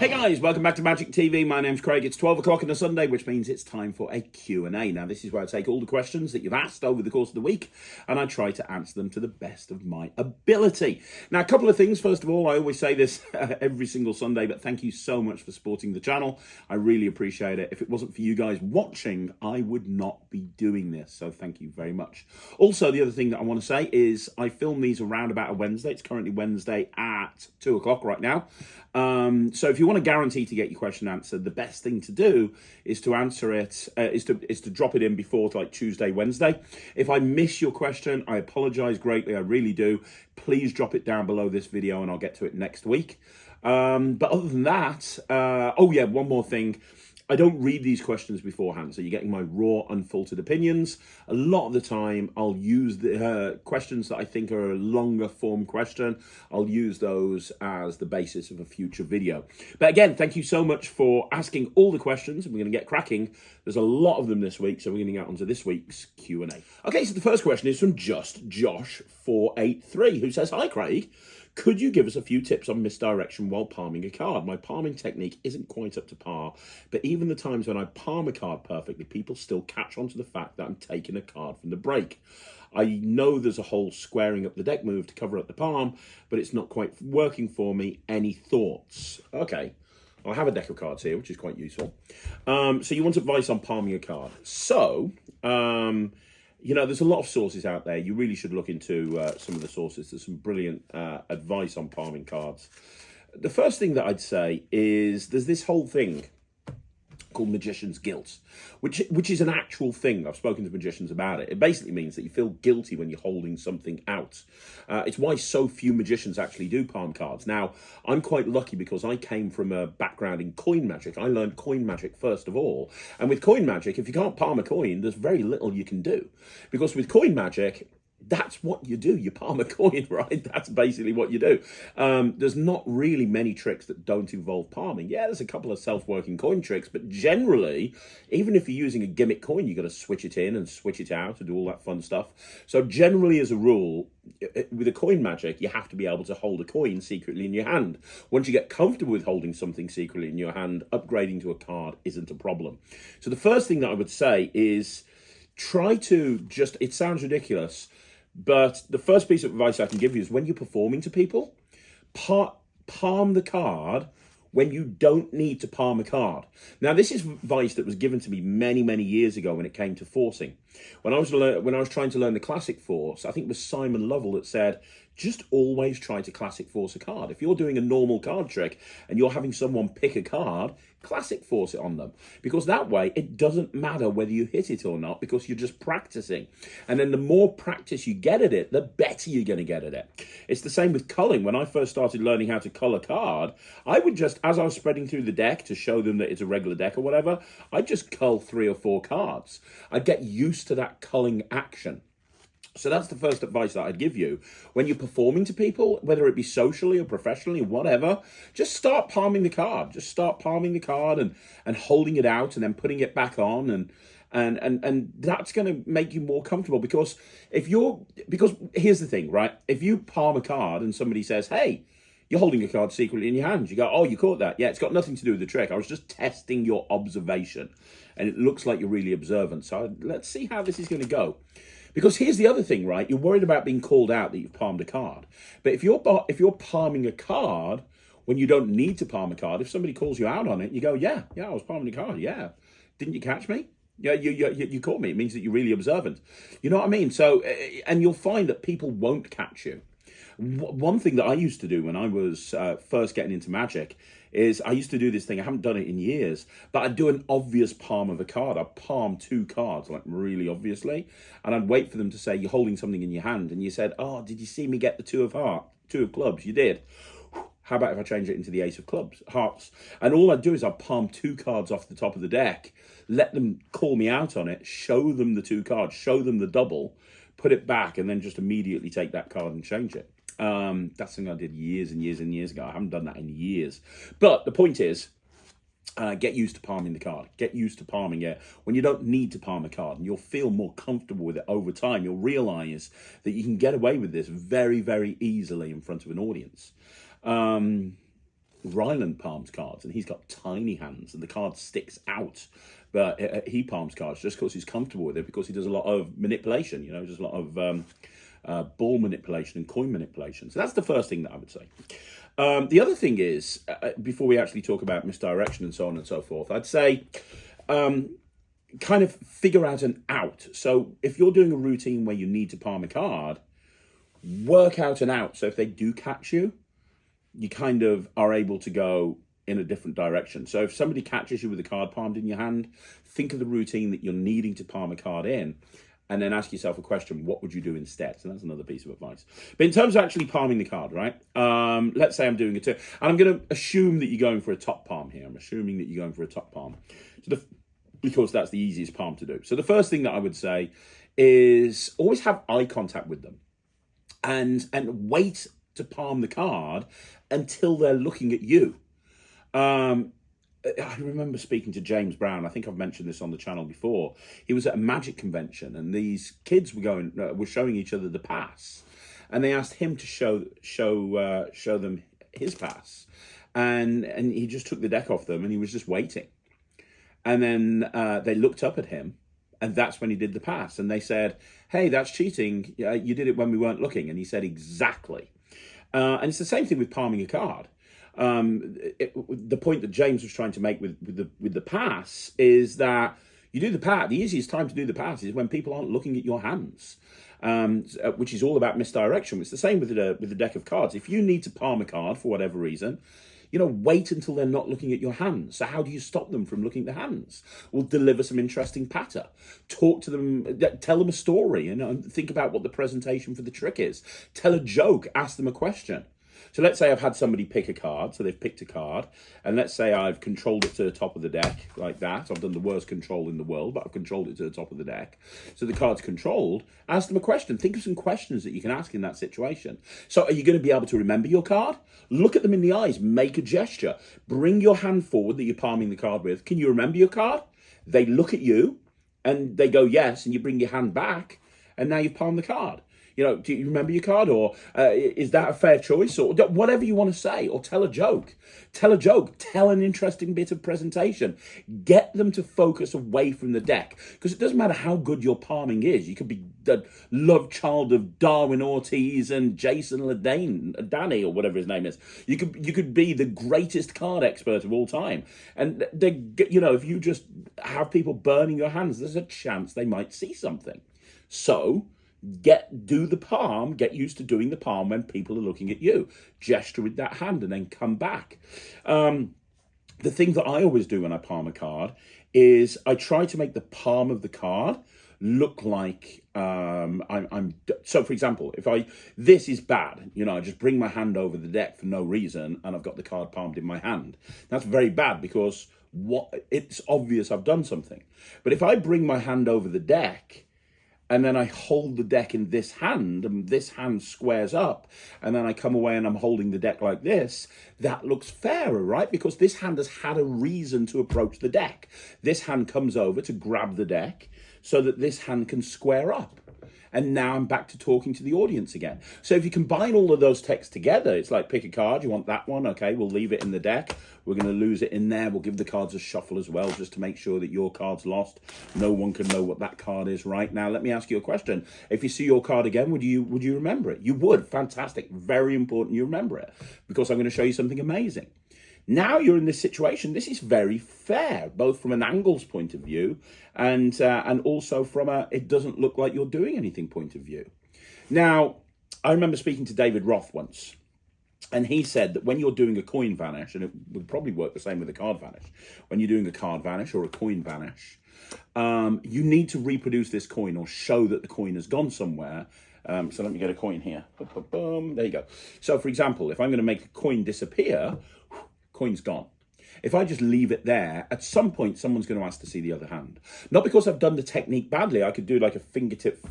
Hey guys, welcome back to Magic TV. My name's Craig. It's 12 o'clock on a Sunday, which means it's time for a Q&A. Now, this is where I take all the questions that you've asked over the course of the week, and I try to answer them to the best of my ability. Now, a couple of things. First of all, I always say this every single Sunday, but thank you so much for supporting the channel. I really appreciate it. If it wasn't for you guys watching, I would not be doing this, so thank you very much. Also, the other thing that I want to say is I film these around about a Wednesday. It's currently Wednesday at 2 o'clock right now. So if you want to guarantee to get your question answered, the best thing to do is to answer it, is to drop it in before like Tuesday, Wednesday. If I miss your question, I apologize greatly. I really do. Please drop it down below this video and I'll get to it next week. But other than that, oh yeah, one more thing. I don't read these questions beforehand, so you're getting my raw, unfiltered opinions. A lot of the time, I'll use the questions that I think are a longer form question. I'll use those as the basis of a future video. But again, thank you so much for asking all the questions. We're going to get cracking. There's a lot of them this week, so we're going to get onto this week's Q&A. Okay, so the first question is from Just Josh 483, who says, "Hi, Craig. Could you give us a few tips on misdirection while palming a card? My palming technique isn't quite up to par, but even the times when I palm a card perfectly, people still catch on to the fact that I'm taking a card from the break. I know there's a whole squaring up the deck move to cover up the palm, but it's not quite working for me. Any thoughts?" Okay, I have a deck of cards here, which is quite useful. So you want advice on palming a card. So, you know, there's a lot of sources out there. You really should look into some of the sources. There's some brilliant advice on palming cards. The first thing that I'd say is there's this whole thing called magician's guilt, which is an actual thing. I've spoken to magicians about it. It basically means that you feel guilty when you're holding something out. It's why so few magicians actually do palm cards. Now, I'm quite lucky because I came from a background in coin magic. I learned coin magic first of all. And with coin magic, if you can't palm a coin, there's very little you can do. Because with coin magic, that's what you do. You palm a coin, right? That's basically what you do. There's not really many tricks that don't involve palming. Yeah, there's a couple of self-working coin tricks, but generally, even if you're using a gimmick coin, you've got to switch it in and switch it out and do all that fun stuff. So generally, as a rule, with a coin magic, you have to be able to hold a coin secretly in your hand. Once you get comfortable with holding something secretly in your hand, upgrading to a card isn't a problem. So the first thing that I would say is try to just, it sounds ridiculous, but the first piece of advice I can give you is when you're performing to people, palm the card when you don't need to palm a card. Now, this is advice that was given to me many, many years ago when it came to forcing. When I was trying to learn the classic force, I think it was Simon Lovell that said, just always try to classic force a card. If you're doing a normal card trick and you're having someone pick a card, classic force it on them. Because that way, it doesn't matter whether you hit it or not because you're just practicing. And then the more practice you get at it, the better you're going to get at it. It's the same with culling. When I first started learning how to cull a card, I would just, as I was spreading through the deck to show them that it's a regular deck or whatever, I'd just cull 3 or 4 cards. I'd get used to that culling action. So that's the first advice that I'd give you. When you're performing to people, whether it be socially or professionally or whatever, just start palming the card. Just start palming the card and holding it out and then putting it back on. And that's going to make you more comfortable because because here's the thing, right? If you palm a card and somebody says, "Hey, you're holding a card secretly in your hand," you go, "Oh, you caught that? Yeah, it's got nothing to do with the trick. I was just testing your observation. And it looks like you're really observant. So let's see how this is going to go." Because here's the other thing, right? You're worried about being called out that you've palmed a card. But if you're palming a card when you don't need to palm a card, if somebody calls you out on it, you go, yeah, I was palming a card, yeah. Didn't you catch me? Yeah, you caught me. It means that you're really observant. You know what I mean? So, and you'll find that people won't catch you. One thing that I used to do when I was first getting into magic is I used to do this thing. I haven't done it in years, but I'd do an obvious palm of a card. I'd palm 2 cards, like really obviously, and I'd wait for them to say, "You're holding something in your hand," and you said, "Oh, did you see me get the 2 of clubs?" You did. How about if I change it into the ace of hearts? And all I'd do is I'd palm 2 cards off the top of the deck, let them call me out on it, show them the 2 cards, show them the double, put it back, and then just immediately take that card and change it. That's something I did years and years and years ago. I haven't done that in years. But the point is, get used to palming the card. Get used to palming it when you don't need to palm a card, and you'll feel more comfortable with it over time. You'll realize that you can get away with this very, very easily in front of an audience. Ryland palms cards, and he's got tiny hands, and the card sticks out. But he palms cards just because he's comfortable with it, because he does a lot of manipulation. You know, just a lot of ball manipulation and coin manipulation. So that's the first thing that I would say. The other thing is, before we actually talk about misdirection and so on and so forth, I'd say kind of figure out an out. So if you're doing a routine where you need to palm a card, work out an out. So if they do catch you, you kind of are able to go in a different direction. So if somebody catches you with a card palmed in your hand, think of the routine that you're needing to palm a card in, and then ask yourself a question: what would you do instead? So that's another piece of advice. But in terms of actually palming the card, right? Let's say I'm doing it, and I'm going to assume that you're going for a top palm here. I'm assuming that you're going for a top palm, because that's the easiest palm to do. So the first thing that I would say is always have eye contact with them, and wait to palm the card until they're looking at you. I remember speaking to James Brown. I think I've mentioned this on the channel before. He was at a magic convention, and these kids were showing each other the pass, and they asked him to show them his pass, and he just took the deck off them, and he was just waiting, and then they looked up at him, and that's when he did the pass, and they said, "Hey, that's cheating. You did it when we weren't looking," and he said, "Exactly." And it's the same thing with palming a card. The point that James was trying to make with the pass is that you do the pass. The easiest time to do the pass is when people aren't looking at your hands, which is all about misdirection. It's the same with the deck of cards. If you need to palm a card for whatever reason, wait until they're not looking at your hands. So how do you stop them from looking at the hands? Well, deliver some interesting patter. Talk to them, tell them a story, and think about what the presentation for the trick is. Tell a joke, ask them a question. So let's say I've had somebody pick a card, so they've picked a card, and let's say I've controlled it to the top of the deck like that. I've done the worst control in the world, but I've controlled it to the top of the deck. So the card's controlled. Ask them a question. Think of some questions that you can ask in that situation. So are you going to be able to remember your card? Look at them in the eyes. Make a gesture. Bring your hand forward that you're palming the card with. Can you remember your card? They look at you, and they go yes, and you bring your hand back, and now you've palmed the card. Do you remember your card? Or is that a fair choice? Or whatever you want to say. Or tell a joke. Tell a joke. Tell an interesting bit of presentation. Get them to focus away from the deck. Because it doesn't matter how good your palming is. You could be the love child of Darwin Ortiz and Jason Danny, or whatever his name is. You could be the greatest card expert of all time. And if you just have people burning your hands, there's a chance they might see something. So do the palm, get used to doing the palm when people are looking at you. Gesture with that hand and then come back. The thing that I always do when I palm a card is I try to make the palm of the card look like so for example, this is bad, I just bring my hand over the deck for no reason and I've got the card palmed in my hand. That's very bad because it's obvious I've done something. But if I bring my hand over the deck and then I hold the deck in this hand, and this hand squares up, and then I come away and I'm holding the deck like this, that looks fairer, right? Because this hand has had a reason to approach the deck. This hand comes over to grab the deck so that this hand can square up. And now I'm back to talking to the audience again. So if you combine all of those texts together, it's like pick a card, you want that one, okay, we'll leave it in the deck. We're going to lose it in there. We'll give the cards a shuffle as well, just to make sure that your card's lost. No one can know what that card is right now. Let me ask you a question. If you see your card again, would you remember it? You would. Fantastic. Very important you remember it, because I'm going to show you something amazing. Now you're in this situation. This is very fair, both from an angles point of view and also from it doesn't look like you're doing anything point of view. Now, I remember speaking to David Roth once, and he said that when you're doing a coin vanish, and it would probably work the same with a card vanish, when you're doing a card vanish or a coin vanish, you need to reproduce this coin or show that the coin has gone somewhere. So let me get a coin here. Boom, there you go. So for example, if I'm going to make a coin disappear, coin's gone. If I just leave it there, at some point, someone's going to ask to see the other hand. Not because I've done the technique badly. I could do like a fingertip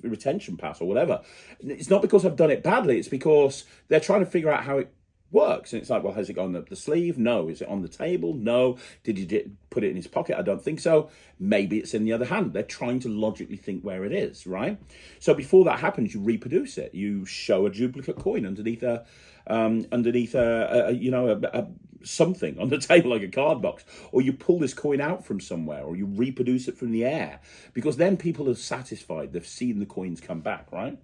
retention pass or whatever. It's not because I've done it badly. It's because they're trying to figure out how it works. And it's like, well, has it gone up the sleeve? No. Is it on the table? No. Did he put it in his pocket? I don't think so. Maybe it's in the other hand. They're trying to logically think where it is, right? So before that happens, you reproduce it. You show a duplicate coin underneath something on the table, like a card box, or you pull this coin out from somewhere, or you reproduce it from the air, because then people are satisfied. They've seen the coins come back, right?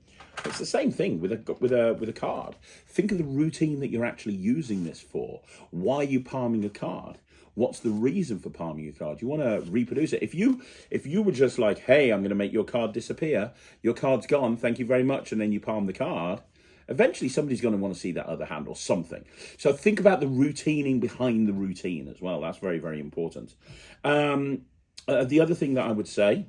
It's the same thing with a card. Think of the routine that you're actually using this for. Why are you palming a card? What's the reason for palming a card? You want to reproduce it. If you were just like, hey, I'm going to make your card disappear, your card's gone, thank you very much, and then you palm the card, eventually somebody's going to want to see that other hand or something. So think about the routining behind the routine as well. That's very, very important. The other thing that I would say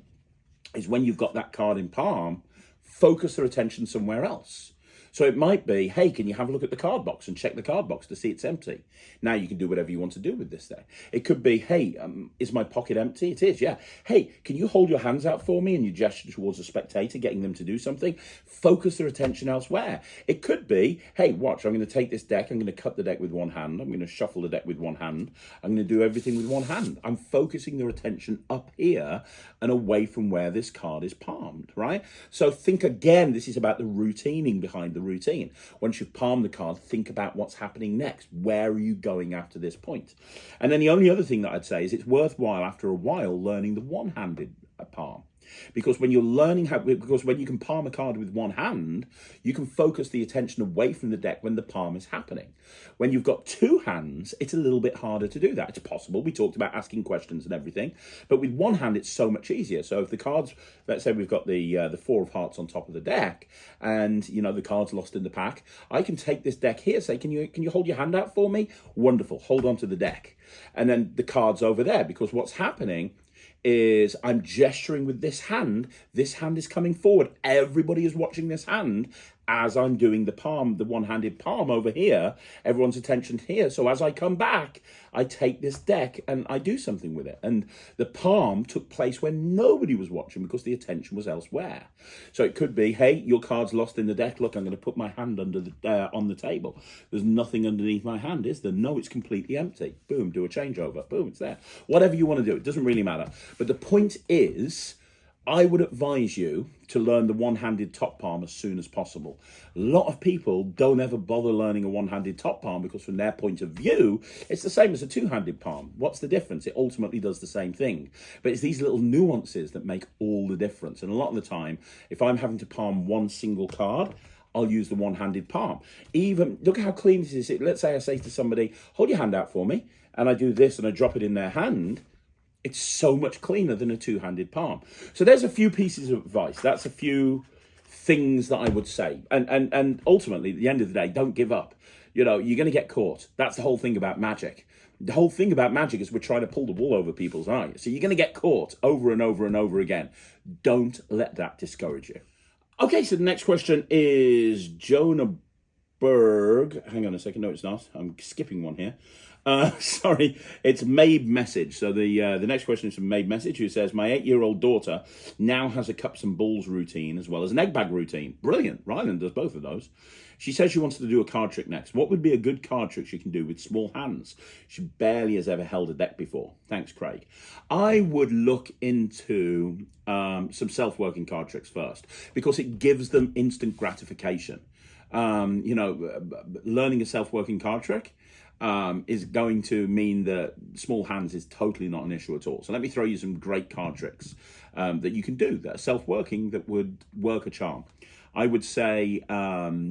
is, when you've got that card in palm, focus their attention somewhere else. So it might be, hey, can you have a look at the card box and check the card box to see it's empty? Now you can do whatever you want to do with this there. It could be, hey, is my pocket empty? It is, yeah. Hey, can you hold your hands out for me? And you gesture towards a spectator, getting them to do something. Focus their attention elsewhere. It could be, hey, watch, I'm going to take this deck, I'm going to cut the deck with one hand, I'm going to shuffle the deck with one hand, I'm going to do everything with one hand. I'm focusing their attention up here and away from where this card is palmed, right? So think again, this is about the routining behind the routine. Once you've palmed the card, think about what's happening next. Where are you going after this point? And then the only other thing that I'd say is, it's worthwhile after a while learning the one-handed palm. Because when you're learning because when you can palm a card with one hand, you can focus the attention away from the deck when the palm is happening. When you've got two hands, it's a little bit harder to do that. It's possible. We talked about asking questions and everything, but with one hand, it's so much easier. So if the cards, let's say we've got the four of hearts on top of the deck, and the card's lost in the pack, I can take this deck here, say, can you hold your hand out for me? Wonderful. Hold on to the deck. And then the card's over there, because what's happening is I'm gesturing with this hand. This hand is coming forward. Everybody is watching this hand as I'm doing the palm, the one-handed palm over here. Everyone's attention here. So as I come back, I take this deck and I do something with it. And the palm took place when nobody was watching, because the attention was elsewhere. So it could be, hey, your card's lost in the deck. Look, I'm going to put my hand under on the table. There's nothing underneath my hand, is there? No, it's completely empty. Boom, do a changeover. Boom, it's there. Whatever you want to do, it doesn't really matter. But the point is, I would advise you to learn the one-handed top palm as soon as possible. A lot of people don't ever bother learning a one-handed top palm, because from their point of view, it's the same as a two-handed palm. What's the difference? It ultimately does the same thing. But it's these little nuances that make all the difference. And a lot of the time, if I'm having to palm one single card, I'll use the one-handed palm. Even, look at how clean this is. Let's say I say to somebody, hold your hand out for me, and I do this and I drop it in their hand. It's so much cleaner than a two-handed palm. So there's a few pieces of advice. That's a few things that I would say. And ultimately, at the end of the day, don't give up. You're going to get caught. That's the whole thing about magic. The whole thing about magic is we're trying to pull the wool over people's eyes. So you're going to get caught over and over and over again. Don't let that discourage you. Okay, so the next question is Jonah Berg. Hang on a second. No, it's not. I'm skipping one here. Sorry, it's Mabe Message. So the next question is from Mabe Message, who says, my 8-year-old daughter now has a cups and balls routine as well as an egg bag routine. Brilliant. Ryland does both of those. She says she wants to do a card trick next. What would be a good card trick she can do with small hands? She barely has ever held a deck before. Thanks, Craig. I would look into some self-working card tricks first, because it gives them instant gratification. Learning a self-working card trick is going to mean that small hands is totally not an issue at all. So let me throw you some great card tricks that you can do that are self-working that would work a charm. I would say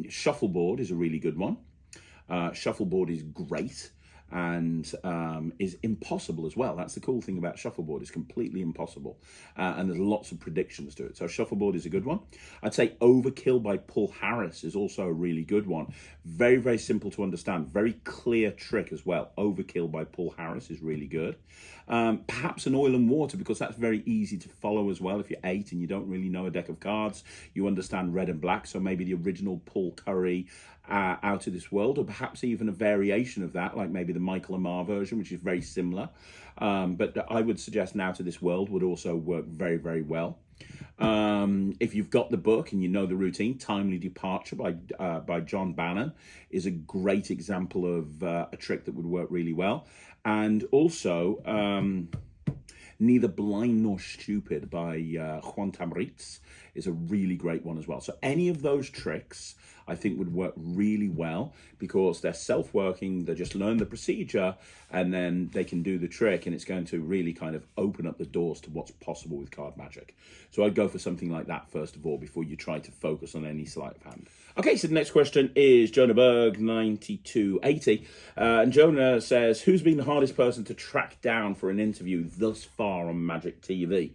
shuffleboard is a really good one. Shuffleboard is great and is impossible as well. That's the cool thing about shuffleboard. It's completely impossible. And there's lots of predictions to it. So shuffleboard is a good one. I'd say Overkill by Paul Harris is also a really good one. Very, very simple to understand. Very clear trick as well. Overkill by Paul Harris is really good. Perhaps an Oil and Water, because that's very easy to follow as well. If you're 8 and you don't really know a deck of cards, you understand red and black. So maybe the original Paul Curry Out of This World, or perhaps even a variation of that, like maybe the Michael Amar version, which is very similar. But I would suggest Now to This World would also work very, very well. If you've got the book and you know the routine, Timely Departure by John Bannon is a great example of a trick that would work really well. And also, Neither Blind Nor Stupid by Juan Tamritz is a really great one as well. So any of those tricks I think would work really well because they're self-working, they just learn the procedure and then they can do the trick, and it's going to really kind of open up the doors to what's possible with card magic. So I'd go for something like that first of all before you try to focus on any sleight of hand. Okay, so the next question is Jonah Berg 9280, and Jonah says, who's been the hardest person to track down for an interview thus far on Magic TV?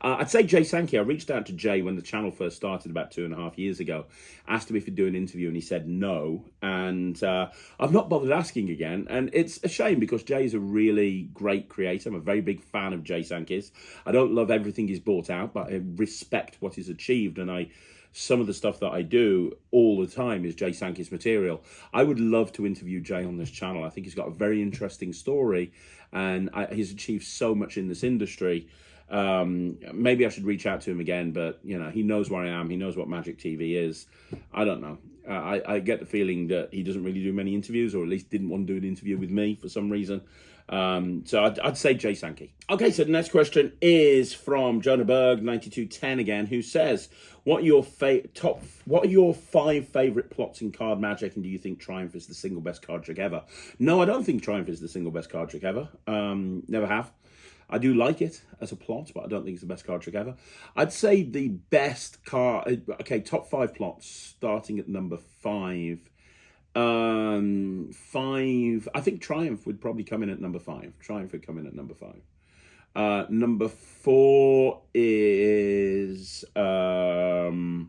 I'd say Jay Sankey. I reached out to Jay when the channel first started about 2.5 years ago, asked him if he'd do an interview and he said no, and I've not bothered asking again, and it's a shame because Jay's a really great creator. I'm a very big fan of Jay Sankey's. I don't love everything he's brought out, but I respect what he's achieved, and some of the stuff that I do all the time is Jay Sankey's material. I would love to interview Jay on this channel. I think he's got a very interesting story, and he's achieved so much in this industry. Maybe I should reach out to him again, but you know, he knows where I am. He knows what Magic TV is. I don't know. I get the feeling that he doesn't really do many interviews, or at least didn't want to do an interview with me for some reason. So I'd say Jay Sankey. Okay, so the next question is from Jonah Berg 9210 again, who says, what are your 5 favorite plots in card magic, and do you think Triumph is the single best card trick ever? No, I don't think Triumph is the single best card trick ever. Never have. I do like it as a plot, but I don't think it's the best card trick ever. I'd say the best card, okay, top 5 plots, starting at number 5. 5, I think Triumph would probably come in at number 5. Triumph would come in at number 5. Number 4 is done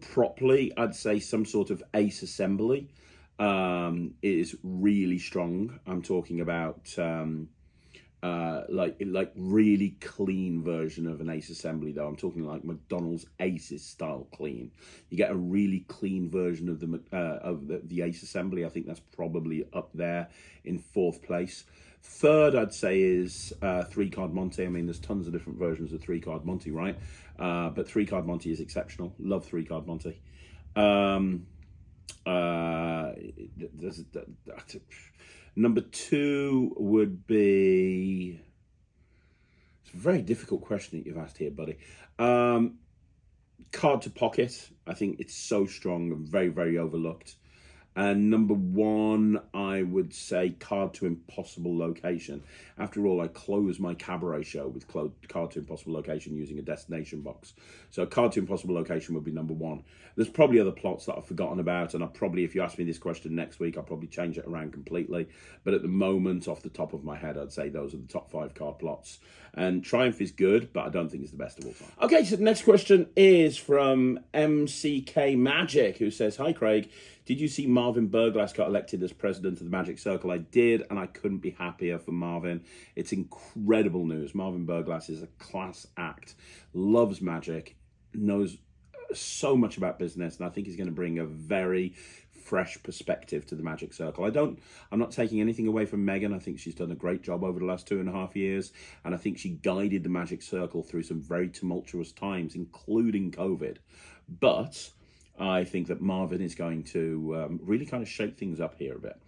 properly, I'd say some sort of ace assembly is really strong. I'm talking about like really clean version of an ace assembly, though. I'm talking like McDonald's Aces style clean. You get a really clean version of the ace assembly. I think that's probably up there in 4th place. 3rd, I'd say, is 3-card Monty. I mean, there's tons of different versions of 3-card Monty, right? But 3-card Monty is exceptional. Love 3-card Monty. Number 2 would be, it's a very difficult question that you've asked here, buddy. Card to Pocket. I think it's so strong and very, very overlooked. And number 1, I would say Card to Impossible Location. After all, I close my cabaret show with Card to Impossible Location using a destination box. So Card to Impossible Location would be number 1. There's probably other plots that I've forgotten about, and if you ask me this question next week, I'll probably change it around completely. But at the moment, off the top of my head, I'd say those are the top 5 card plots. And Triumph is good, but I don't think it's the best of all time. Okay, so the next question is from MCK Magic, who says, hi, Craig. Did you see Marvin Burglass got elected as president of the Magic Circle? I did, and I couldn't be happier for Marvin. It's incredible news. Marvin Burglass is a class act, loves magic, knows so much about business, and I think he's going to bring a very fresh perspective to the Magic Circle. I'm not taking anything away from Megan. I think she's done a great job over the last 2.5 years, and I think she guided the Magic Circle through some very tumultuous times, including COVID. But I think that Marvin is going to really kind of shake things up here a bit.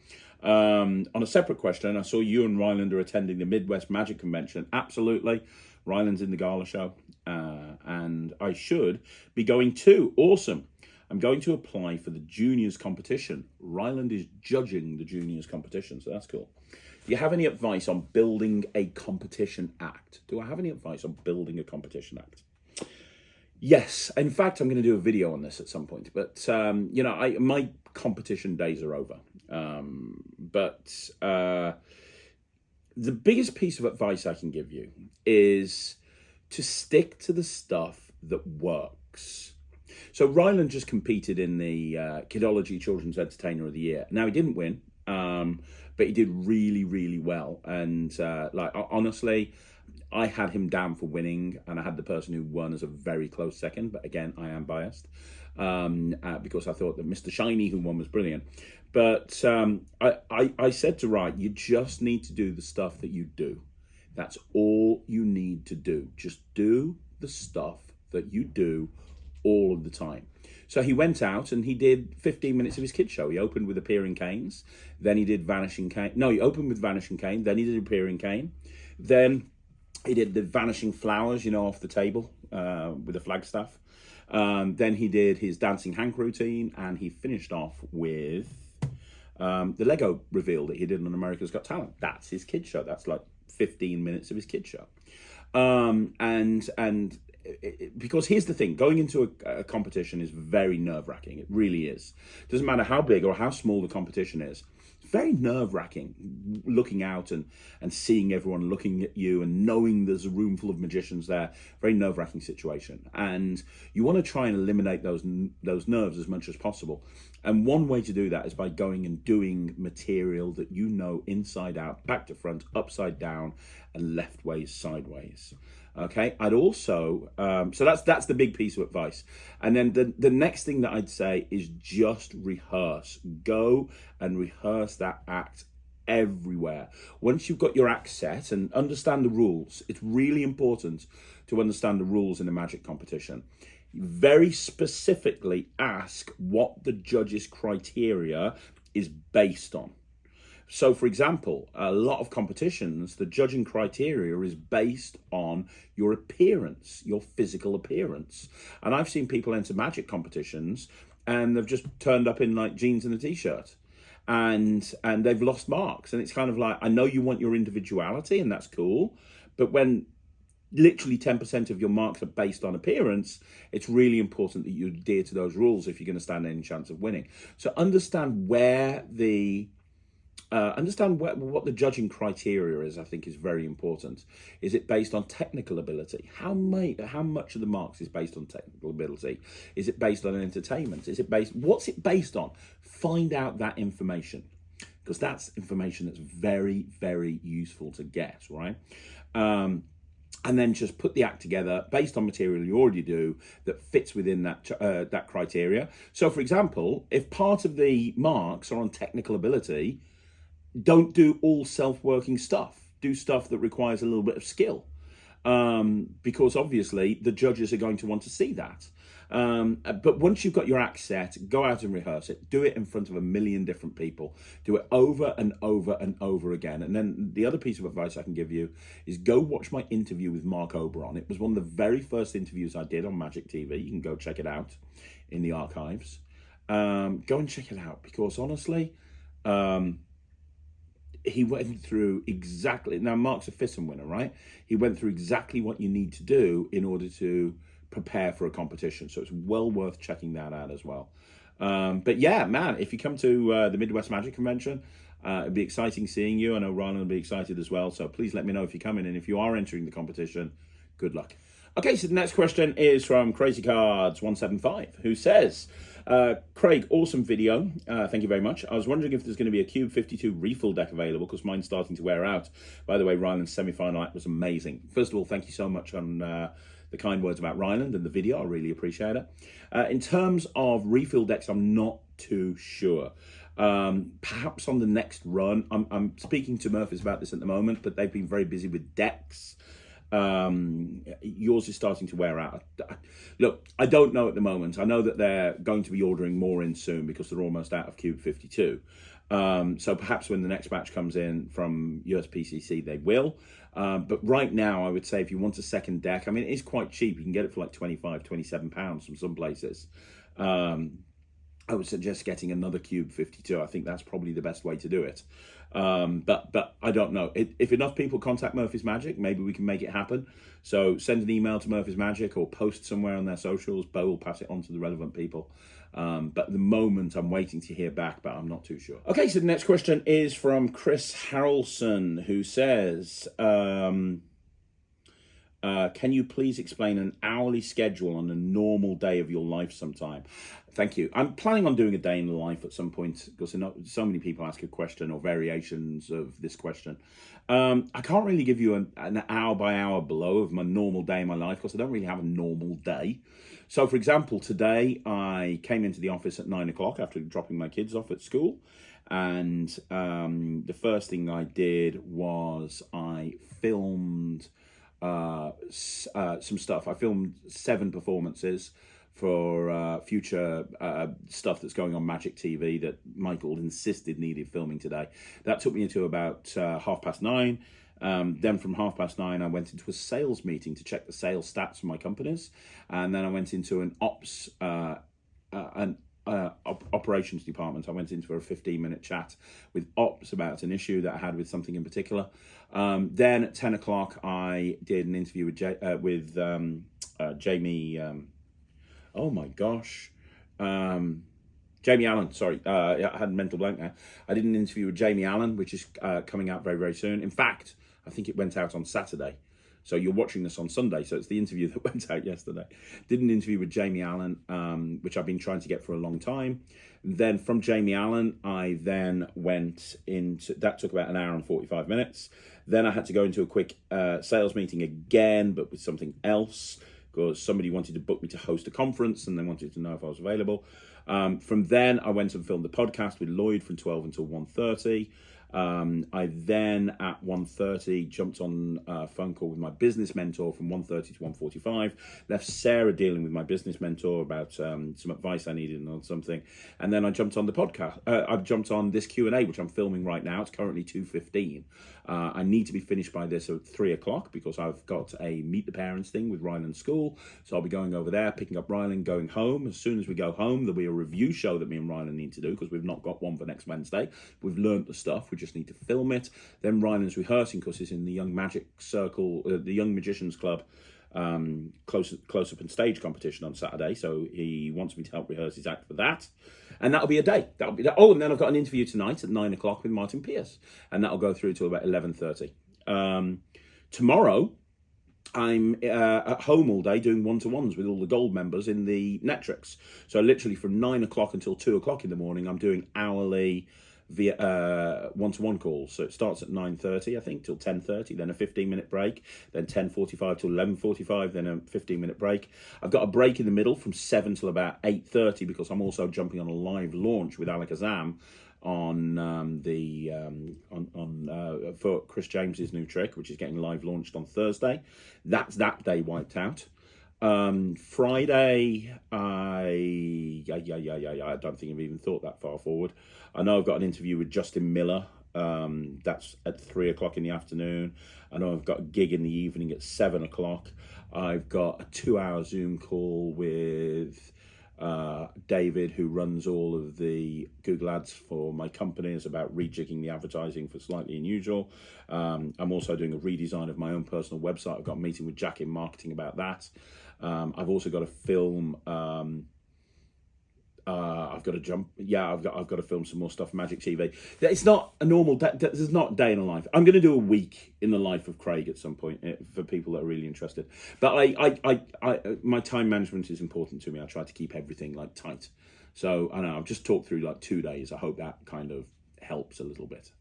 On a separate question, I saw you and Ryland are attending the Midwest Magic Convention. Absolutely. Ryland's in the gala show, and I should be going too. Awesome. I'm going to apply for the juniors competition. Ryland is judging the juniors competition, so that's cool. Do you have any advice on building a competition act? Do I have any advice on building a competition act? Yes, in fact, I'm going to do a video on this at some point. But you know, my competition days are over. But the biggest piece of advice I can give you is to stick to the stuff that works. So Ryland just competed in the Kidology Children's Entertainer of the Year. Now, he didn't win, but he did really, really well. And honestly, I had him down for winning, and I had the person who won as a very close second. But again, I am biased because I thought that Mr. Shiny, who won, was brilliant. But I said to Wright, you just need to do the stuff that you do. That's all you need to do. Just do the stuff that you do all of the time. So he went out and he did 15 minutes of his kids show. He opened with Appearing Canes, then he did Vanishing Cane. No, he opened with Vanishing Cane, then he did Appearing Cane, then he did the Vanishing Flowers, you know, off the table with the Flagstaff. Then he did his Dancing Hank routine, and he finished off with the Lego reveal that he did on America's Got Talent. That's his kid show. That's like 15 minutes of his kid show. Because here's the thing, going into a competition is very nerve-wracking. It really is. Doesn't matter how big or how small the competition is. It's very nerve-wracking looking out and seeing everyone looking at you and knowing there's a room full of magicians there. Very nerve-wracking situation. And you want to try and eliminate those nerves as much as possible. And one way to do that is by going and doing material that you know inside out, back to front, upside down, and left ways, sideways. Okay, I'd also, so that's the big piece of advice. And then the next thing that I'd say is just rehearse. Go and rehearse that act everywhere. Once you've got your act set and understand the rules, it's really important to understand the rules in a magic competition. Very specifically ask what the judges' criteria is based on. So, for example, a lot of competitions, the judging criteria is based on your appearance, your physical appearance. And I've seen people enter magic competitions and they've just turned up in like jeans and a t-shirt and they've lost marks. And it's kind of like, I know you want your individuality and that's cool, but when literally 10% of your marks are based on appearance, it's really important that you adhere to those rules if you're going to stand any chance of winning. So understand where what the judging criteria is. I think is very important. Is it based on technical ability? How much of the marks is based on technical ability? Is it based on entertainment? What's it based on? Find out that information, because that's information that's very, very useful to get, right? And then just put the act together based on material you already do that fits within that criteria. So, for example, if part of the marks are on technical ability, don't do all self-working stuff. Do stuff that requires a little bit of skill, because obviously the judges are going to want to see that. But once you've got your act set, go out and rehearse it. Do it in front of a million different people. Do it over and over and over again. And then the other piece of advice I can give you is go watch my interview with Mark Oberon. It was one of the very first interviews I did on Magic TV. You can go check it out in the archives. Go and check it out, because honestly, he went through exactly, now Mark's a FISM winner, right? He went through exactly what you need to do in order to prepare for a competition. So it's well worth checking that out as well. But yeah, man, if you come to the Midwest Magic Convention, it'd be exciting seeing you. I know Ron will be excited as well. So please let me know if you're coming. And if you are entering the competition, good luck. Okay, so the next question is from Crazy Cards 175, who says, Craig, awesome video. Thank you very much. I was wondering if there's going to be a Cube 52 refill deck available, because mine's starting to wear out. By the way, Ryland's semi-final act was amazing. First of all, thank you so much on the kind words about Ryland and the video. I really appreciate it. In terms of refill decks, I'm not too sure. Perhaps on the next run. I'm speaking to Murphys about this at the moment, but they've been very busy with decks. Yours is starting to wear out. Look, I don't know at the moment. I know that they're going to be ordering more in soon because they're almost out of Cube 52. So perhaps when the next batch comes in from USPCC, they will. But right now, I would say if you want a second deck, I mean, it is quite cheap. You can get it for like 25, 27 pounds from some places. I would suggest getting another Cube 52. I think that's probably the best way to do it. But I don't know. If enough people contact Murphy's Magic, maybe we can make it happen. So send an email to Murphy's Magic or post somewhere on their socials. Bo will pass it on to the relevant people. But at the moment, I'm waiting to hear back, but I'm not too sure. Okay, so the next question is from Chris Harrelson, who says, Can you please explain an hourly schedule on a normal day of your life sometime? Thank you. I'm planning on doing a day in the life at some point because so many people ask a question or variations of this question. I can't really give you an hour by hour below of my normal day in my life because I don't really have a normal day. So, for example, today I came into the office at 9 o'clock after dropping my kids off at school. And the first thing I did was I filmed some stuff. I filmed 7 performances for future stuff that's going on Magic TV that Michael insisted needed filming today. That took me into about 9:30. Then from 9:30, I went into a sales meeting to check the sales stats for my companies. And then I went into an operations department. I went into a 15-minute chat with ops about an issue that I had with something in particular. Then at 10 o'clock, I did an interview with Jamie. Oh my gosh. Jamie Allen, sorry. I had a mental blank there. I did an interview with Jamie Allen, which is coming out very, very soon. In fact, I think it went out on Saturday. So you're watching this on Sunday, so it's the interview that went out yesterday. Did an interview with Jamie Allen, which I've been trying to get for a long time. Then from Jamie Allen, I then went into, that took about an hour and 45 minutes. Then I had to go into a quick sales meeting again, but with something else, because somebody wanted to book me to host a conference and they wanted to know if I was available. From then, I went and filmed the podcast with Lloyd from 12 until 1:30. I then at 1:30 jumped on a phone call with my business mentor from 1:30 to 1:45. Left Sarah dealing with my business mentor about some advice I needed on something, and then I jumped on the podcast. I've jumped on this Q&A, which I'm filming right now. It's currently 2:15. I need to be finished by this at 3 o'clock because I've got a meet the parents thing with Ryland School. So I'll be going over there, picking up Ryland, going home. As soon as we go home, there'll be a review show that me and Ryland need to do because we've not got one for next Wednesday. We've learnt the stuff. We just need to film it. Then Ryland's rehearsing because he's in the Young Magic Circle, the Young Magicians Club close up and stage competition on Saturday. So he wants me to help rehearse his act for that. And that'll be a day. That'll be that. Oh, and then I've got an interview tonight at 9 o'clock with Martin Pierce. And that'll go through till about 11:30. Tomorrow, I'm at home all day doing one-to-ones with all the gold members in the Netrix. So literally from 9 o'clock until 2 o'clock in the morning, I'm doing hourly via one-to-one calls. So it starts at 9:30, I think, till 10:30, then a 15-minute break, then 10:45 till 11:45, then a 15-minute break. I've got a break in the middle from 7 till about 8:30 because I'm also jumping on a live launch with Alec Azam on for Chris James's new trick, which is getting live launched on Thursday. That's that day wiped out. Friday, I don't think I've even thought that far forward. I know I've got an interview with Justin Miller. That's at 3 o'clock in the afternoon. I know I've got a gig in the evening at 7 o'clock. I've got a 2-hour Zoom call with David, who runs all of the Google ads for my companies, about rejigging the advertising for Slightly Unusual. I'm also doing a redesign of my own personal website. I've got a meeting with Jack in marketing about that. I've also got to film. I've got to film some more stuff for Magic TV. It's not a normal day. There's not a day in a life. I'm going to do a week in the life of Craig at some point for people that are really interested. But my time management is important to me. I try to keep everything tight. So I know I've just talked through 2 days. I hope that kind of helps a little bit.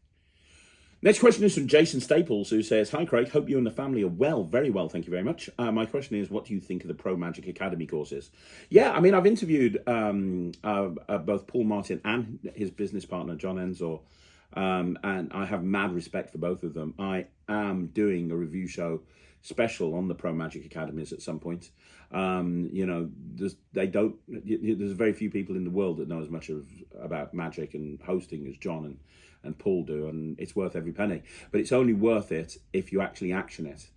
Next question is from Jason Staples, who says, "Hi Craig, hope you and the family are well. Very well, thank you very much. My question is, what do you think of the Pro Magic Academy courses?" Yeah, I mean, I've interviewed both Paul Martin and his business partner, John Ensor, and I have mad respect for both of them. I am doing a review show special on the Pro Magic Academies at some point. There's very few people in the world that know as much about magic and hosting as John and Paul do, and it's worth every penny. But it's only worth it if you actually action it.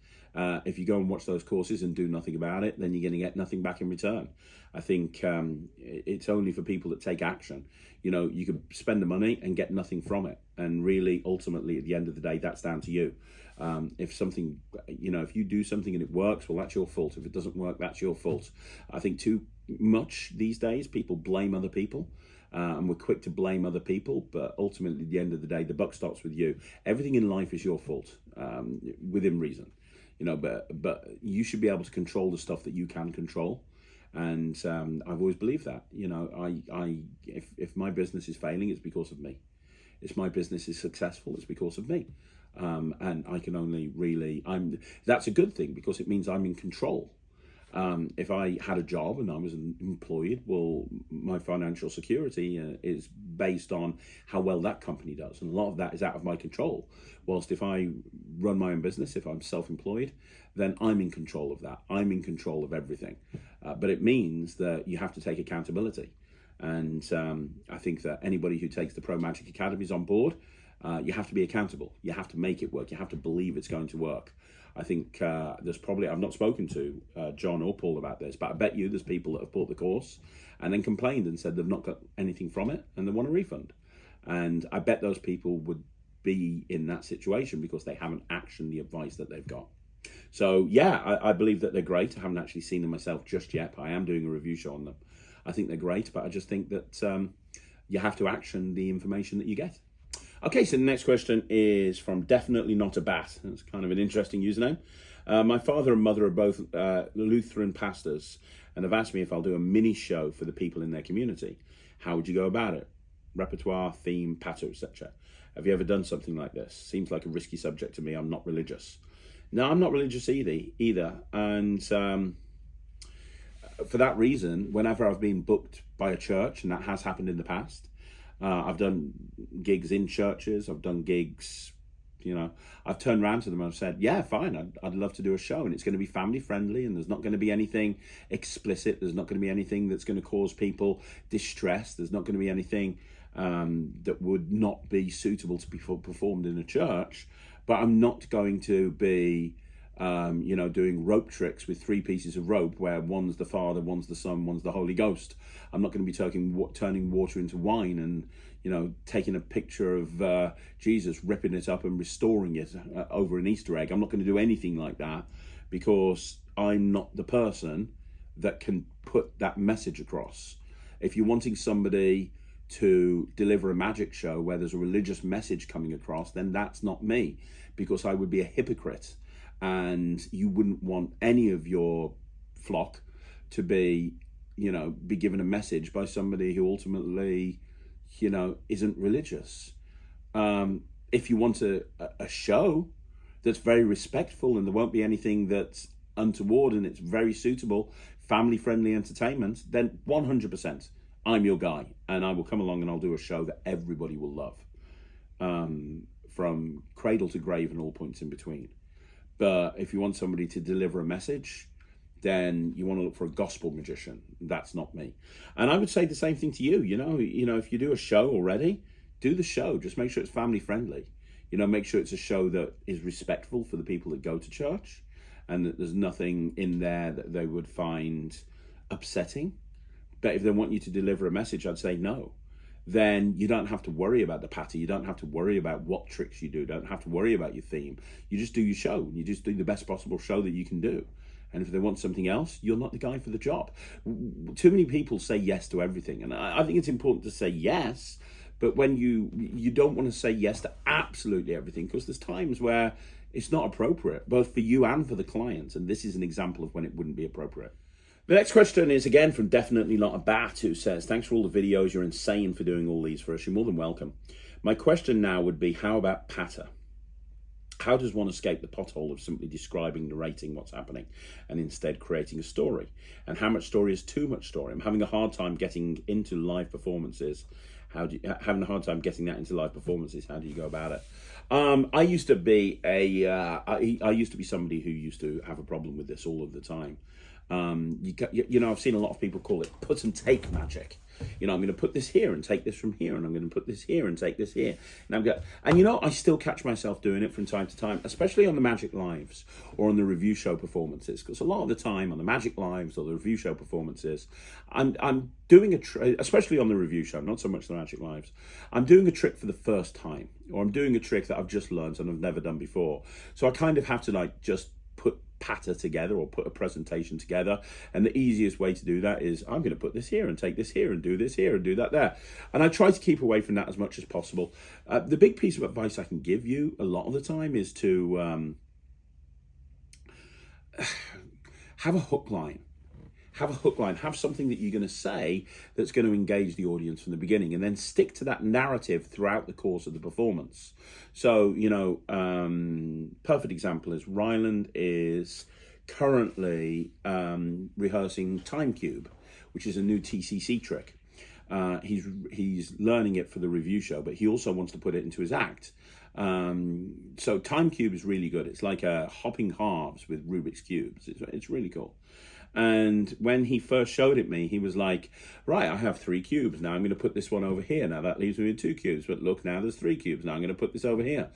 If you go and watch those courses and do nothing about it, then you're going to get nothing back in return. I think it's only for people that take action. You can spend the money and get nothing from it. And really, ultimately, at the end of the day, that's down to you. If you do something and it works, well, that's your fault. If it doesn't work, that's your fault. I think too much these days, people blame other people. And we're quick to blame other people, but ultimately, at the end of the day, the buck stops with you. Everything in life is your fault, within reason. but you should be able to control the stuff that you can control. And I've always believed that. If my business is failing, it's because of me. If my business is successful, it's because of me. And I can only really, that's a good thing, because it means I'm in control. If I had a job and I was employed, well, my financial security is based on how well that company does. And a lot of that is out of my control. Whilst if I run my own business, if I'm self-employed, then I'm in control of that. I'm in control of everything. But it means that you have to take accountability. And I think that anybody who takes the Pro Magic Academies on board, you have to be accountable. You have to make it work. You have to believe it's going to work. I think there's probably, I've not spoken to John or Paul about this, but I bet you there's people that have bought the course and then complained and said they've not got anything from it and they want a refund. And I bet those people would be in that situation because they haven't actioned the advice that they've got. So yeah, I believe that they're great. I haven't actually seen them myself just yet, but I am doing a review show on them. I think they're great, but I just think that you have to action the information that you get. Okay, so the next question is from Definitely Not a Bat. That's kind of an interesting username. My father and mother are both Lutheran pastors and have asked me if I'll do a mini show for the people in their community. How would you go about it? Repertoire, theme, patter, etc. Have you ever done something like this? Seems like a risky subject to me. I'm not religious. No, I'm not religious either. And for that reason, whenever I've been booked by a church, and that has happened in the past, I've done gigs in churches, I've done gigs, I've turned around to them and I've said, yeah, fine, I'd love to do a show, and it's going to be family friendly, and there's not going to be anything explicit, there's not going to be anything that's going to cause people distress, there's not going to be anything that would not be suitable to be performed in a church, but I'm not going to be doing rope tricks with 3 pieces of rope where one's the Father, one's the Son, one's the Holy Ghost. I'm not going to be turning water into wine and, taking a picture of Jesus, ripping it up and restoring it over an Easter egg. I'm not going to do anything like that because I'm not the person that can put that message across. If you're wanting somebody to deliver a magic show where there's a religious message coming across, then that's not me, because I would be a hypocrite. And you wouldn't want any of your flock to be given a message by somebody who ultimately, isn't religious. If you want a show that's very respectful and there won't be anything that's untoward and it's very suitable, family-friendly entertainment, then 100% I'm your guy, and I will come along and I'll do a show that everybody will love, from cradle to grave and all points in between. But if you want somebody to deliver a message, then you want to look for a gospel magician. That's not me. And I would say the same thing to you. If you do a show already, do the show. Just make sure it's family friendly. Make sure it's a show that is respectful for the people that go to church, and that there's nothing in there that they would find upsetting. But if they want you to deliver a message, I'd say no. Then you don't have to worry about the patter. You don't have to worry about what tricks you do. Don't have to worry about your theme. You just do your show. You just do the best possible show that you can do. And if they want something else, you're not the guy for the job. Too many people say yes to everything. And I think it's important to say yes, but when you don't want to say yes to absolutely everything, because there's times where it's not appropriate, both for you and for the client. And this is an example of when it wouldn't be appropriate. The next question is again from Definitely Not a Bat, who says, thanks for all the videos. You're insane for doing all these for us. You're more than welcome. My question now would be, how about patter? How does one escape the pothole of simply describing, narrating what's happening and instead creating a story? And how much story is too much story? I'm having a hard time getting into live performances. Having a hard time getting that into live performances. How do you go about it? I used to be somebody who used to have a problem with this all of the time. I've seen a lot of people call it put and take magic. I'm going to put this here and take this from here, and I'm going to put this here and take this here. And I still catch myself doing it from time to time, especially on the Magic Lives or on the review show performances, because a lot of the time on the Magic Lives or the review show performances, I'm doing especially on the review show, not so much the Magic Lives, I'm doing a trick for the first time, or I'm doing a trick that I've just learned and I've never done before. So I kind of have to just put patter together or put a presentation together, and the easiest way to do that is I'm going to put this here and take this here and do this here and do that there, and I try to keep away from that as much as possible. The big piece of advice I can give you a lot of the time is to have a hook line. Have a hook line, have something that you're going to say that's going to engage the audience from the beginning, and then stick to that narrative throughout the course of the performance. So, perfect example is Ryland is currently rehearsing Time Cube, which is a new TCC trick. He's learning it for the review show, but he also wants to put it into his act. So Time Cube is really good. It's like a hopping halves with Rubik's Cubes. It's really cool. And when he first showed it me, he was like, right, I have 3 cubes. Now I'm going to put this one over here. Now that leaves me with 2 cubes. But look, now there's 3 cubes. Now I'm going to put this over here.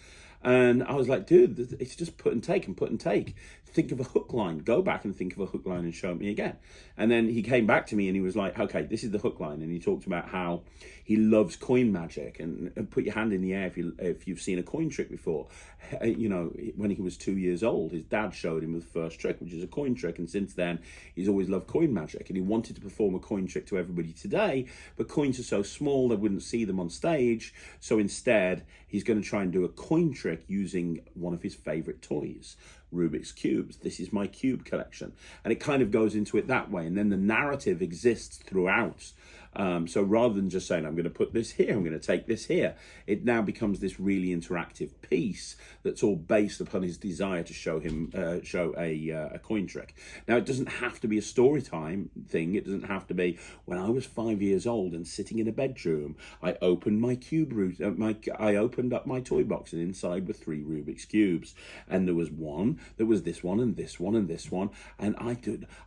And I was like, dude, it's just put and take and put and take. Think of a hook line. Go back and think of a hook line and show it me again. And then he came back to me and he was like, okay, this is the hook line. And he talked about how he loves coin magic, and put your hand in the air if you've seen a coin trick before. When he was 2 years old, his dad showed him the first trick, which is a coin trick. And since then, he's always loved coin magic. And he wanted to perform a coin trick to everybody today, but coins are so small, they wouldn't see them on stage. So instead, he's going to try and do a coin trick using one of his favorite toys, Rubik's Cubes. This is my cube collection. And it kind of goes into it that way. And then the narrative exists throughout. So rather than just saying, I'm going to put this here, I'm going to take this here, it now becomes this really interactive piece that's all based upon his desire to show a coin trick. Now, it doesn't have to be a story time thing. It doesn't have to be, when I was 5 years old and sitting in a bedroom, I opened my I opened up my toy box, and inside were 3 Rubik's Cubes. And there was one, there was this one and this one and this one. And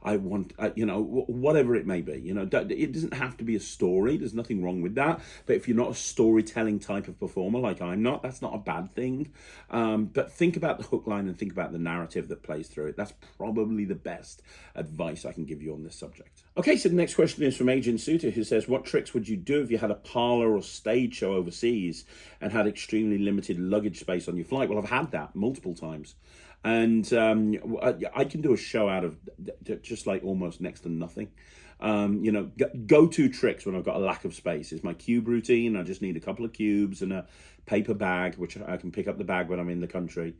whatever it may be, it doesn't have to be a story. There's nothing wrong with that. But if you're not a storytelling type of performer like I'm not, that's not a bad thing. But think about the hook line and think about the narrative that plays through it. That's probably the best advice I can give you on this subject. Okay, so the next question is from Agent Suter, who says, what tricks would you do if you had a parlour or stage show overseas and had extremely limited luggage space on your flight? Well, I've had that multiple times. And I can do a show out of just like almost next to nothing. Go-to tricks when I've got a lack of space is my cube routine. I just need a couple of cubes and a paper bag, which I can pick up the bag when I'm in the country.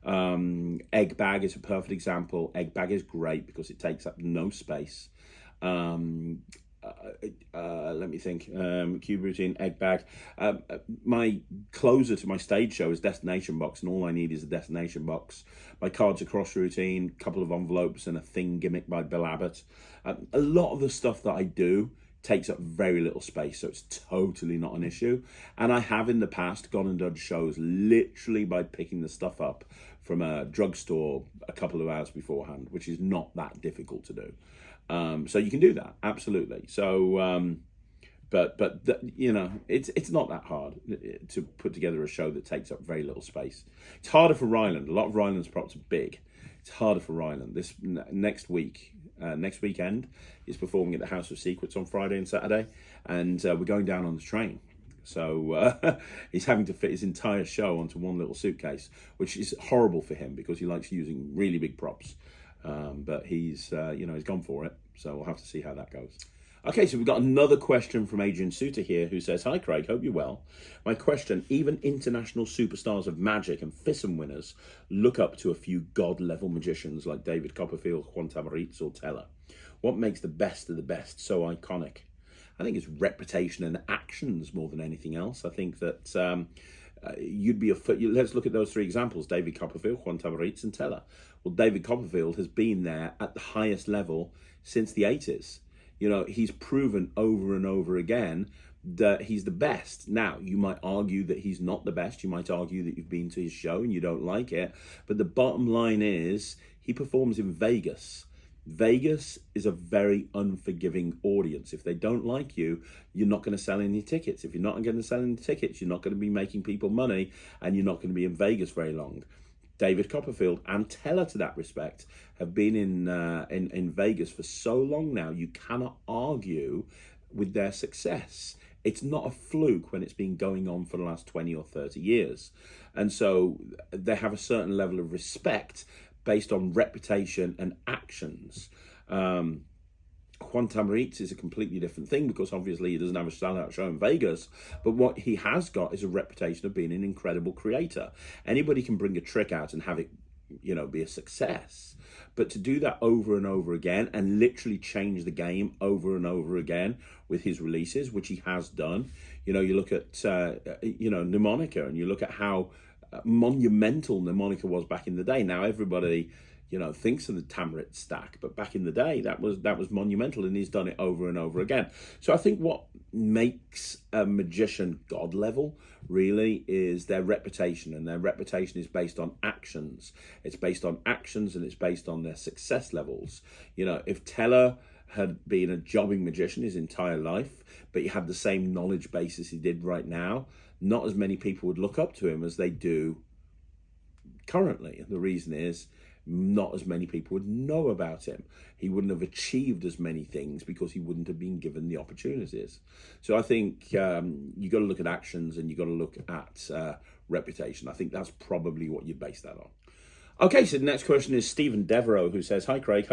Egg bag is a perfect example. Egg bag is great because it takes up no space. Let me think. Cube routine, egg bag. My closer to my stage show is destination box, and all I need is a destination box. My cards across routine, couple of envelopes, and a thing gimmick by Bill Abbott. A lot of the stuff that I do takes up very little space, so it's totally not an issue. And I have in the past gone and done shows literally by picking the stuff up from a drugstore a couple of hours beforehand, which is not that difficult to do. So you can do that, absolutely. So, it's not that hard to put together a show that takes up very little space. It's harder for Ryland. A lot of Ryland's props are big. It's harder for Ryland. This next weekend, he's performing at the House of Secrets on Friday and Saturday, and we're going down on the train. So he's having to fit his entire show onto one little suitcase, which is horrible for him because he likes using really big props. But he's gone for it. So we'll have to see how that goes. Okay, so we've got another question from Adrian Suter here, who says, hi, Craig, hope you're well. My question, even international superstars of magic and FISM winners look up to a few god-level magicians like David Copperfield, Juan Tamariz, or Teller. What makes the best of the best so iconic? I think it's reputation and actions more than anything else. I think that let's look at those 3 examples, David Copperfield, Juan Tamariz, and Teller. Well, David Copperfield has been there at the highest level since the 80s. He's proven over and over again that he's the best. Now, you might argue that he's not the best. You might argue that you've been to his show and you don't like it. But the bottom line is he performs in Vegas. Vegas is a very unforgiving audience. If they don't like you, you're not going to sell any tickets. If you're not going to sell any tickets, you're not going to be making people money, and you're not going to be in Vegas very long. David Copperfield and Teller, to that respect, have been in Vegas for so long now, you cannot argue with their success. It's not a fluke when it's been going on for the last 20 or 30 years. And so they have a certain level of respect based on reputation and actions. Juan Tamariz is a completely different thing because obviously he doesn't have a standout show in Vegas, but what he has got is a reputation of being an incredible creator. Anybody can bring a trick out and have it be a success. But to do that over and over again and literally change the game over and over again with his releases, which he has done. You look at, Mnemonica, and you look at how monumental Mnemonica was back in the day. Now everybody, thinks of the Tamrit stack, but back in the day, that was monumental, and he's done it over and over again. So I think what makes a magician god level really is their reputation, and their reputation is based on actions. It's based on actions, and it's based on their success levels. If Teller had been a jobbing magician his entire life, but he had the same knowledge base as he did right now, not as many people would look up to him as they do currently. And the reason is, not as many people would know about him. He wouldn't have achieved as many things because he wouldn't have been given the opportunities. So I think you got to look at actions, and you got to look at reputation. I think that's probably what you base that on. Okay, so the next question is Stephen Devereaux, who says, "Hi Craig,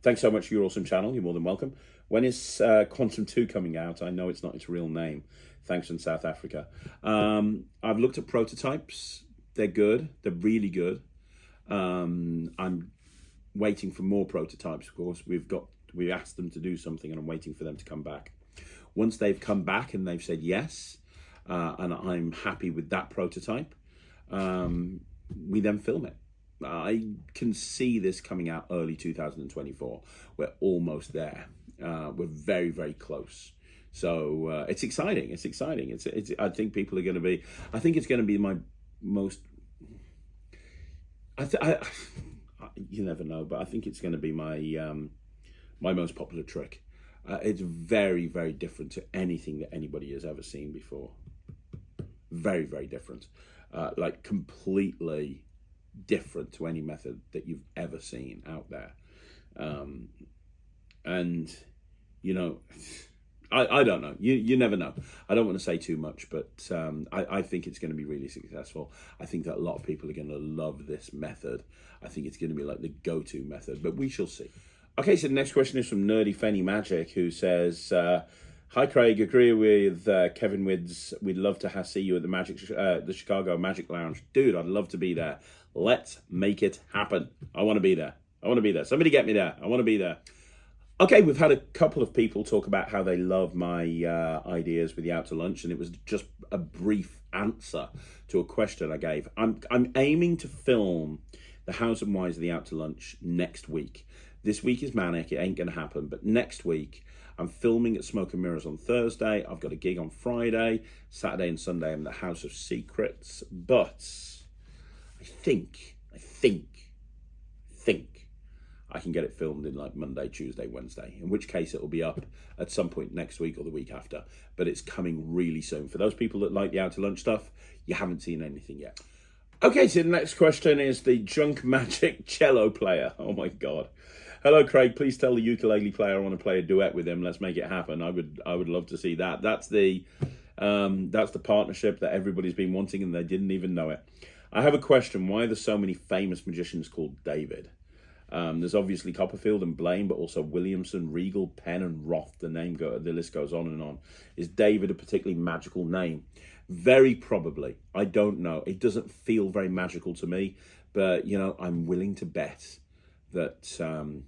thanks so much for your awesome channel. You're more than welcome. When is Quantum 2 coming out? I know it's not its real name. Thanks from South Africa." I've looked at prototypes. They're good. They're really good. I'm waiting for more prototypes. Of course, we asked them to do something, and I'm waiting for them to come back. Once they've come back and they've said yes, and I'm happy with that prototype, we then film it. I can see this coming out early 2024. We're almost there. We're very, very close. So it's exciting. It's exciting. It's. I think people are going to be. I think it's going to be my most. You never know, but I think it's going to be my my most popular trick. It's very, very different to anything that anybody has ever seen before. Very, very different. Like completely different to any method that you've ever seen out there. And I don't know. You never know. I don't want to say too much, but I think it's going to be really successful. I think that a lot of people are going to love this method. I think it's going to be like the go-to method, but we shall see. Okay, so the next question is from Nerdy Fenny Magic, who says, "Hi Craig, agree with Kevin Wids. We'd love to see you at the Chicago Magic Lounge. Dude, I'd love to be there. Let's make it happen. I want to be there. I want to be there. Somebody get me there. I want to be there." Okay, we've had a couple of people talk about how they love my ideas with the Out to Lunch, and it was just a brief answer to a question I gave. I'm aiming to film the Hows and Whys of the Out to Lunch next week. This week is manic, it ain't going to happen, but next week I'm filming at Smoke and Mirrors on Thursday. I've got a gig on Friday, Saturday and Sunday I'm at the House of Secrets, but I think I can get it filmed in like Monday, Tuesday, Wednesday, in which case it will be up at some point next week or the week after, but it's coming really soon. For those people that like the Out to Lunch stuff, you haven't seen anything yet. Okay, so the next question is the Junk Magic cello player. Oh my God. "Hello Craig, please tell the ukulele player I want to play a duet with him. Let's make it happen. I would love to see that." That's the partnership that everybody's been wanting, and they didn't even know it. I have a question. Why are there so many famous magicians called David? There's obviously Copperfield and Blaine, but also Williamson, Regal, Penn, and Roth. The list goes on and on. Is David a particularly magical name? Very probably. I don't know. It doesn't feel very magical to me, but I'm willing to bet that you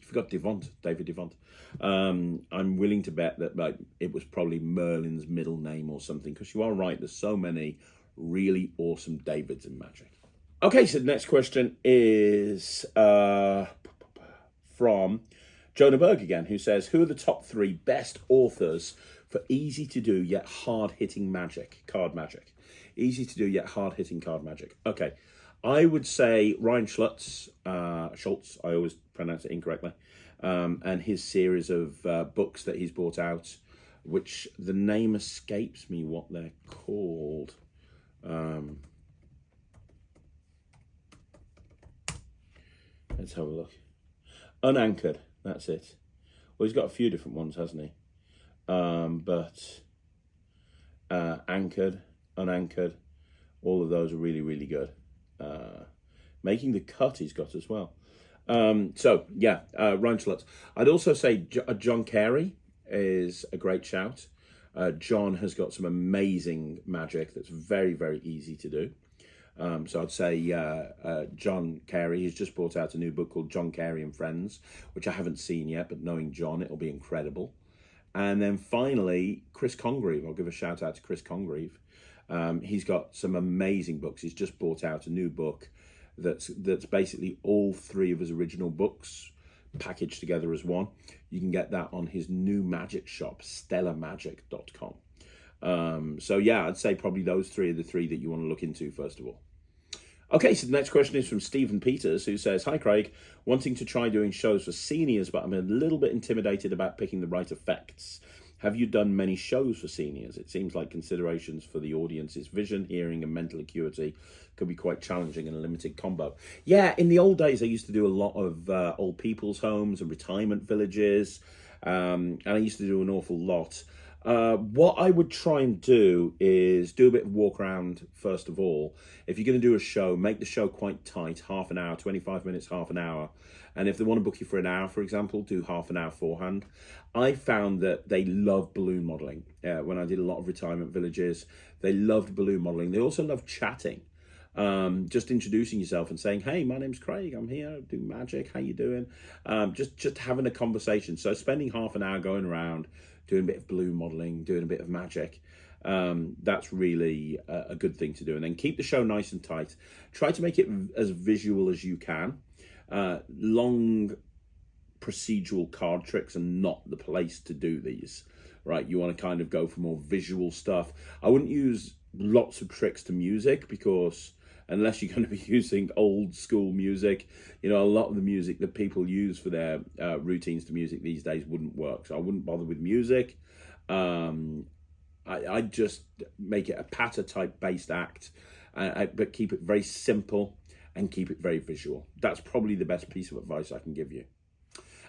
forgot David Devont. I'm willing to bet that it was probably Merlin's middle name or something, because you are right. There's so many really awesome Davids in magic. Okay, so the next question is from Jonah Berg again, who says, "Who are the top 3 best authors for easy to do yet hard-hitting card magic? Easy to do yet hard-hitting card magic." Okay, I would say Ryan Schultz, I always pronounce it incorrectly, and his series of books that he's brought out, which the name escapes me what they're called. Let's have a look. Unanchored, that's it. Well, he's got a few different ones, hasn't he? But Anchored, Unanchored, all of those are really, really good. Making the Cut he's got as well. Ryan Schultz. I'd also say John Carey is a great shout. John has got some amazing magic that's very, very easy to do. So I'd say John Carey. He's just brought out a new book called John Carey and Friends, which I haven't seen yet, but knowing John, it'll be incredible. And then finally, Chris Congreve. I'll give a shout out to Chris Congreve. He's got some amazing books. He's just brought out a new book that's basically all three of his original books packaged together as one. You can get that on his new magic shop, stellarmagic.com. So yeah, I'd say probably those three are the three that you want to look into first of all. Okay, so the next question is from Stephen Peters, who says, "Hi Craig, wanting to try doing shows for seniors, but I'm a little bit intimidated about picking the right effects. Have you done many shows for seniors? It seems like considerations for the audience's vision, hearing and mental acuity could be quite challenging in a limited combo." Yeah, in the old days, I used to do a lot of old people's homes and retirement villages, and I used to do an awful lot. What I would try and do is do a bit of walk around first of all. If you're going to do a show, make the show quite tight, half an hour, 25 minutes, half an hour. And if they want to book you for an hour, for example, do half an hour beforehand. I found that they love balloon modelling. When I did a lot of retirement villages, they loved balloon modelling. They also loved chatting. Just introducing yourself and saying, "Hey, my name's Craig, I'm here, I do magic, how you doing?" Just having a conversation. So spending half an hour going around, doing a bit of balloon modelling, doing a bit of magic, that's really a good thing to do. And then keep the show nice and tight. Try to make it as visual as you can. Long procedural card tricks are not the place to do these, right? You want to kind of go for more visual stuff. I wouldn't use lots of tricks to music, because unless you're going to be using old school music, you know, a lot of the music that people use for their routines to music these days wouldn't work. So I wouldn't bother with music. I'd just make it a patter type based act, but keep it very simple and keep it very visual. That's probably the best piece of advice I can give you.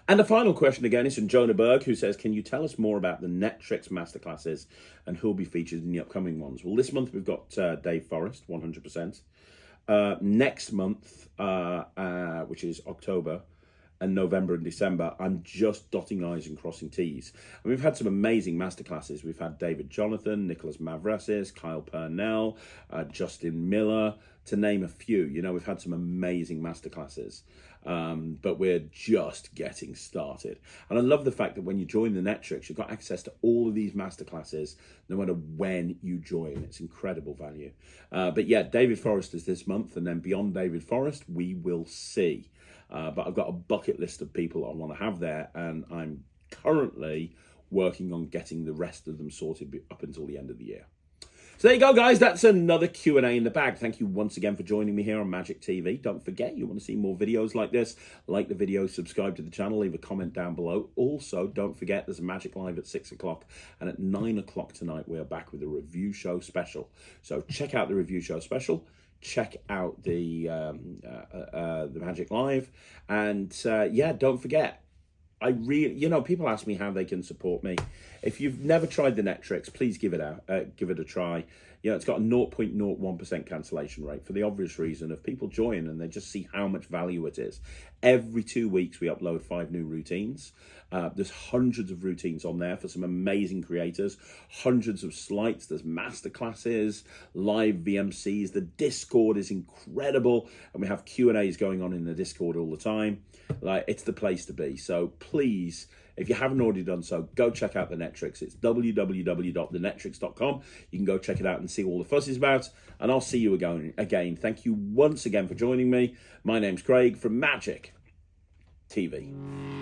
And the final question again is from Jonah Berg, who says, "Can you tell us more about the Netrix masterclasses and who'll be featured in the upcoming ones?" Well, this month we've got Dave Forrest, 100%. Next month, which is October, and November and December, I'm just dotting I's and crossing T's. And we've had some amazing masterclasses. We've had David Jonathan, Nicholas Mavrasis, Kyle Purnell, Justin Miller, to name a few. You know, we've had some amazing masterclasses, but we're just getting started. And I love the fact that when you join the Netrix, you've got access to all of these masterclasses, no matter when you join. It's incredible value. But yeah, David Forrest is this month, and then beyond David Forrest, we will see. But I've got a bucket list of people I want to have there, and I'm currently working on getting the rest of them sorted up until the end of the year. So there you go, guys. That's another Q&A in the bag. Thank you once again for joining me here on Magic TV. Don't forget, you want to see more videos like this, like the video, subscribe to the channel, leave a comment down below. Also, don't forget, there's a Magic Live at 6 o'clock, and at 9 o'clock tonight, we're back with a review show special. So check out the review show special. Check out the Magic Live, and yeah, don't forget, I really, you know, people ask me how they can support me. If you've never tried the Netrix, please give it a try. You know, it's got a 0.01% cancellation rate for the obvious reason of people join and they just see how much value it is. Every 2 weeks, we upload 5 new routines. There's hundreds of routines on there for some amazing creators, hundreds of slides. There's masterclasses, live VMCs. The Discord is incredible, and we have Q&As going on in the Discord all the time. Like, it's the place to be. So please, if you haven't already done so, go check out the Netrix. It's www.thenetrix.com. You can go check it out and see all the fuss is about. And I'll see you again. Thank you once again for joining me. My name's Craig from Magic TV.